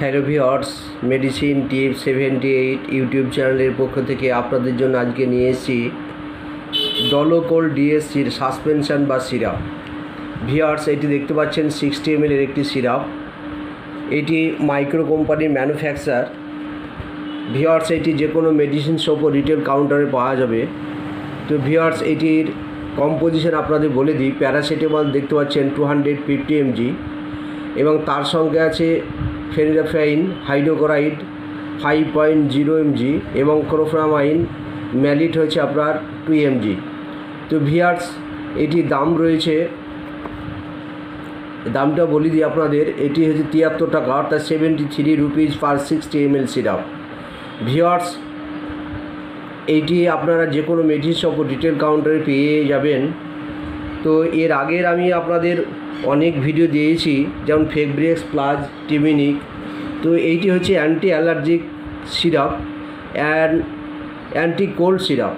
Hello viewers, medicine tips 78 YouTube চ্যানেলের পক্ষ থেকে আপনাদের জন্য আজকে নিয়ে এসেছি ডলোকোল ডিএসসির সাসপেনশন বা সিরাপ। ভিউয়ার্স, এটি দেখতে পাচ্ছেন 60 ml এর একটি সিরাপ। এটি মাইক্রো কোম্পানির ম্যানুফ্যাকচার। ভিউয়ার্স, এটি যে কোনো মেডিসিন শপ ও রিটেল কাউন্টারে পাওয়া যাবে। তো ভিউয়ার্স, এটির কম্পোজিশন আপনাদের বলে দিই। প্যারাসিটামল দেখতে পাচ্ছেন 250 mg এবং তার সঙ্গে আছে ফেনিডাফাইন হাইড্রোক্লোরাইড 5.0 mg এবং ক্লোফ্রামাইন ম্যালিট হয়েছে আপনার 2 mg। তো ভিউয়ার্স, এটি দাম রয়েছে, দামটা বলে দিই আপনাদের। এটি হচ্ছে 73 টাকা, অর্থাৎ 73 rupees per 60 ml syrup. Viewers, এইটি আপনারা যে কোনো মেডিসিন শপ রিটেল কাউন্টারে পেয়ে যাবেন। তো এর আগের আমি আপনাদের অনেক ভিডিও দিয়েছি, যেমন ফেব্রিক্স প্লাস টিমিনিক। তো এইটি হচ্ছে anti allergic syrup and anti cold syrup.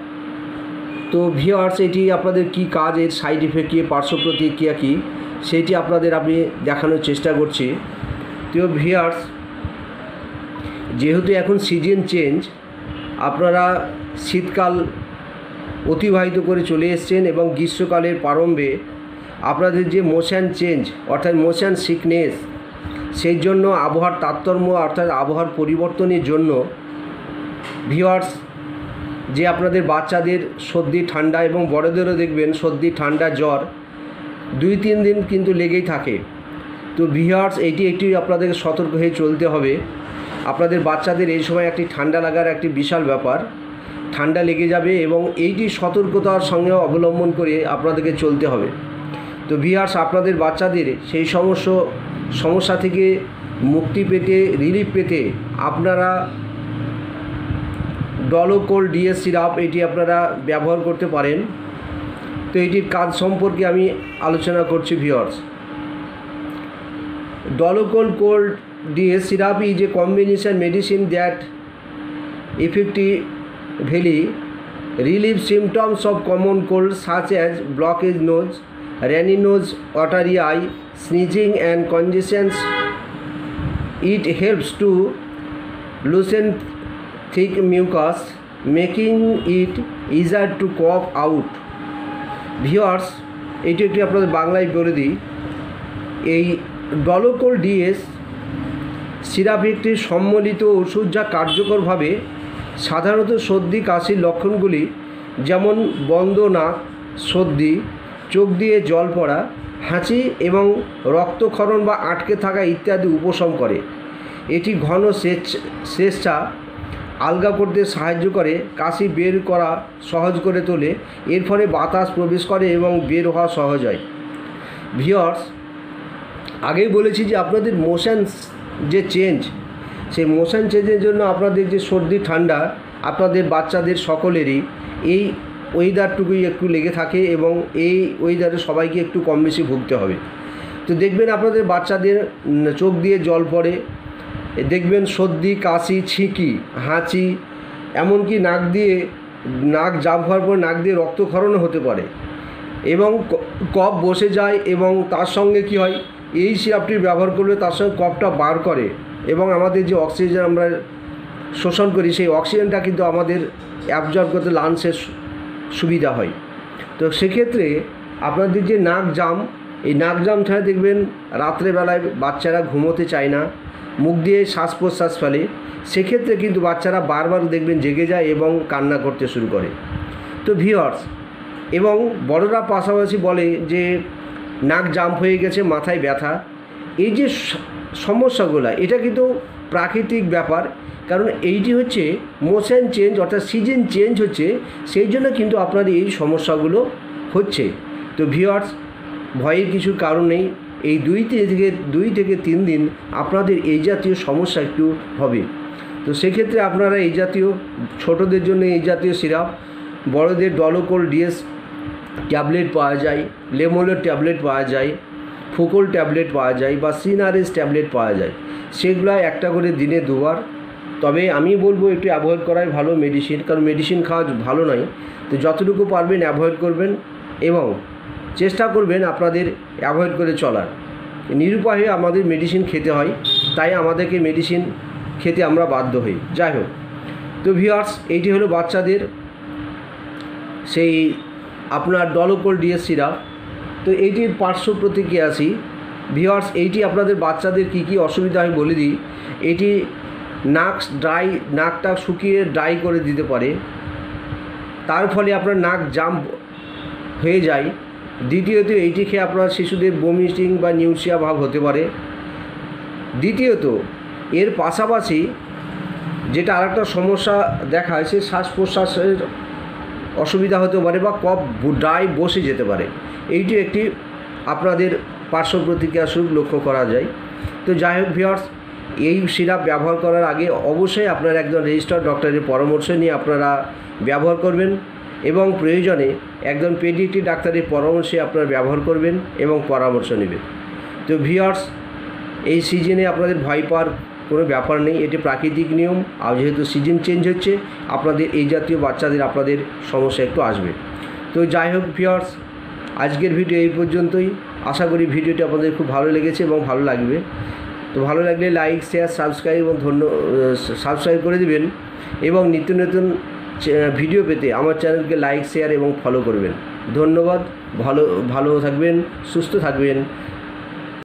তো ভিউয়ার্স, এটি আপনাদের কি কাজ, এর সাইড ইফেক্ট কী, পার্শ্ব প্রতিক্রিয়া কী, সেইটি আপনাদের আমি দেখানোর চেষ্টা করছি। তো ভিউয়ার্স, যেহেতু এখন সিজন চেঞ্জ, আপনারা শীতকাল অতিবাহিত করে চলে এসছেন এবং গ্রীষ্মকালের প্রারম্ভে আপনাদের যে মোশন চেঞ্জ অর্থাৎ মোশন সিকনেস, সেই জন্য আবহাওয়ার তারতম্য অর্থাৎ আবহাওয়ার পরিবর্তনের জন্য ভিউয়ার্স, যে আপনাদের বাচ্চাদের সর্দি ঠান্ডা এবং বড়দেরও দেখবেন সর্দি ঠান্ডা জ্বর 2-3 দিন কিন্তু লেগেই থাকে। তো ভিউয়ার্স, এইটি একটি আপনাদেরকে সতর্ক হয়ে চলতে হবে। আপনাদের বাচ্চাদের এই সময় একটি ঠান্ডা লাগার একটি বিশাল ব্যাপার, ঠান্ডা লেগে যাবে এবং এইটি সতর্কতার সঙ্গে অবলম্বন করে আপনাদেরকে চলতে হবে। তো ভিউয়ার্স, আপনাদের বাচ্চাদের সেই সমস্যা থেকে মুক্তি পেতে, রিলিফ পেতে আপনারা ডলোকোল ডিএস সিরাপ এটি আপনারা ব্যবহার করতে পারেন। তো এটির কাজ সম্পর্কে আমি আলোচনা করছি। ভিউয়ার্স, ডলোকোল cold DS syrup is a combination medicine that effectively relieves symptoms of common cold such as blockage nose, runny nose, watery eye, sneezing and congestion. It helps to loosen thick mucus, making it easier to cough out. Viewers, এটি একটি আপনাদের বাংলায় বলে দিই। এই ডলোকোল DS syrup একটি সম্মিলিত ওষুধ যা কার্যকরভাবে সাধারণত সর্দি কাশির লক্ষণগুলি যেমন বন্ধ নাক, সর্দি, চোখ দিয়ে জল পড়া, হাঁচি এবং রক্তক্ষরণ বা আটকে থাকা ইত্যাদি উপশম করে। এটি ঘন স্বেচ্ছা আলগা করতে সাহায্য করে, কাশি বের করা সহজ করে তোলে, এর ফলে বাতাস প্রবেশ করে এবং বের হওয়া সহজ হয়। ভিউয়ার্স, আগেই বলেছি যে আপনাদের মোশন যে চেঞ্জ, সেই মোশন চেঞ্জের জন্য আপনাদের যে সর্দি ঠান্ডা আপনাদের বাচ্চাদের সকলেরই এই ওয়েদারটুকুই একটু লেগে থাকে এবং এই ওয়েদারে সবাইকে একটু কম বেশি ভুগতে হবে। তো দেখবেন আপনাদের বাচ্চাদের চোখ দিয়ে জল পড়ে, দেখবেন সর্দি, কাশি, ছিঁকি, হাঁচি, এমনকি নাক জাম হওয়ার পর নাক দিয়ে রক্তক্ষরণও হতে পারে এবং কফ বসে যায় এবং তার সঙ্গে কী হয়, এই সিরাপটি ব্যবহার করলে তার সঙ্গে কফটা বার করে এবং আমাদের যে অক্সিজেন আমরা শোষণ করি সেই অক্সিজেনটা কিন্তু আমাদের অ্যাবজর্ব করতে লাংসের সুবিধা হয়। তো সেক্ষেত্রে আপনাদের যে নাক জাম, এই নাক জাম ছাড়া দেখবেন রাত্রেবেলায় বাচ্চারা ঘুমোতে চায় না, মুখ দিয়ে শ্বাস প্রশ্বাস ফেলে, সেক্ষেত্রে কিন্তু বাচ্চারা বারবার দেখবেন জেগে যায় এবং কান্না করতে শুরু করে। তো ভিউয়ার্স, এবং বড়রা পাশাপাশি বলে যে নাক জাম হয়ে গেছে, মাথায় ব্যথা, এই যে সমস্যাগুলো এটা কিন্তু প্রাকৃতিক ব্যাপার, কারণ এইটি হচ্ছে মোশন চেঞ্জ অর্থাৎ সিজন চেঞ্জ হচ্ছে, সেই জন্য কিন্তু আপনার এই সমস্যাগুলো হচ্ছে। তো ভিউয়ার্স, ভয়ের কিছু কারণ নেই। এই 2 থেকে 3 দিন আপনাদের এই জাতীয় সমস্যা একটু হবে। তো সেক্ষেত্রে আপনারা এই জাতীয় ছোটোদের জন্য এই জাতীয় সিরাপ, বড়দের ডলোকোল DS ট্যাবলেট পাওয়া যায়, লেমোলের ট্যাবলেট পাওয়া যায়, ফুকোল ট্যাবলেট পাওয়া যায় বা সিনারেস ট্যাবলেট পাওয়া যায়। সেগুলো একটা করে দিনে 2 বার। তবে আমি বলবো একটু অ্যাভয়েড করাই ভালো মেডিসিন, কারণ মেডিসিন খাওয়া ভালো নয়। তো যতটুকু পারবেন অ্যাভয়েড করবেন এবং চেষ্টা করবেন আপনাদের অ্যাভয়েড করে চলার। নিরুপায়ে আমাদের মেডিসিন খেতে হয়। তাই আমাদেরকে মেডিসিন খেতে আমরা বাধ্য হই। যাই হোক, তো ভিউয়ার্স, এইটি হলো বাচ্চাদের সেই আপনার ডলোকোল ডিএস সিরাপ। তো এইটির পার্শ্ব প্রতিক্রিয়া আসি ভিউয়ার্স। এইটি আপনাদের বাচ্চাদের কী কী অসুবিধা হয় বলে দিই। এটি নাকটা শুকিয়ে ড্রাই করে দিতে পারে, তার ফলে আপনার নাক জাম হয়ে যায়। দ্বিতীয়ত, এইটি খেয়ে আপনার শিশুদের বমিটিং বা নিউট্রিয়া ভাব হতে পারে। দ্বিতীয়ত, এর পাশাপাশি যেটা আরেকটা সমস্যা দেখায়, সে শ্বাস প্রশ্বাসের অসুবিধা হতে পারে বা কফ ড্রাই বসে যেতে পারে। এইটি একটি আপনাদের পার্শ্ব প্রতিক্রিয়া স্বরূপ লক্ষ্য করা যায়। তো যাই হোক ভিউয়ার্স, এই সিরাপ ব্যবহার করার আগে অবশ্যই আপনারা একজন রেজিস্টার্ড ডক্টরের পরামর্শ নিয়ে আপনারা ব্যবহার করবেন এবং প্রয়োজনে একজন পেডিয়াট্রিক ডাক্তারের পরামর্শে আপনারা ব্যবহার করবেন এবং পরামর্শ নেবেন। তো ভিউয়ার্স, এই সিজনে আপনাদের ভয় পাওয়ার কোনো ব্যাপার নেই, এটি প্রাকৃতিক নিয়ম। আর যেহেতু সিজন চেঞ্জ হচ্ছে, আপনাদের এই জাতীয় বাচ্চাদের আপনাদের সমস্যা একটু আসবে। তো যাই হোক ভিউয়ার্স, আজকের ভিডিও এই পর্যন্তই। আশা করি ভিডিওটি আপনাদের খুব ভালো লেগেছে এবং ভালো লাগবে। তো ভালো লাগলে লাইক, শেয়ার, সাবস্ক্রাইব এবং সাবস্ক্রাইব করে দেবেন এবং নিত্য নতুন ভিডিও পেতে আমার চ্যানেলকে লাইক, শেয়ার এবং ফলো করবেন। ধন্যবাদ। ভালো থাকবেন, সুস্থ থাকবেন।